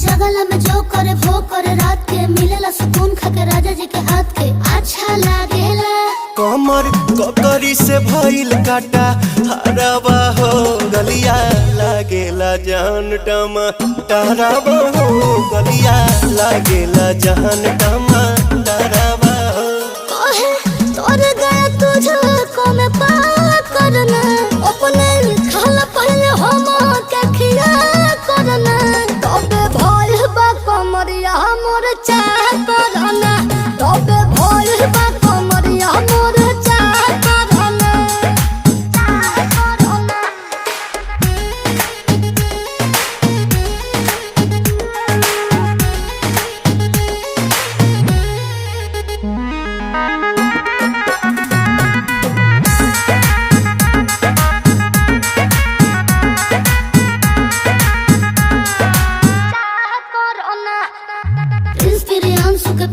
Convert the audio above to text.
जगला में जो करे वो करे रात के मिलेला सुकून खाके राजा जी के हाथ के अच्छा लागेला। कमर ककरी से भइल काटा हराबा हो गलिया लागेला जान टमाटराबा हो गलिया लागेला जान टमाटराबा हो। कहे तोर गया तुझको मैं पार करना अपने खाला पहले हम के खिया करना तबे भइल बा कमरिया मोर चाह करना तबे भइल बा कमरिया मोर चाह करना चाह करना। इंस्पिरेंस के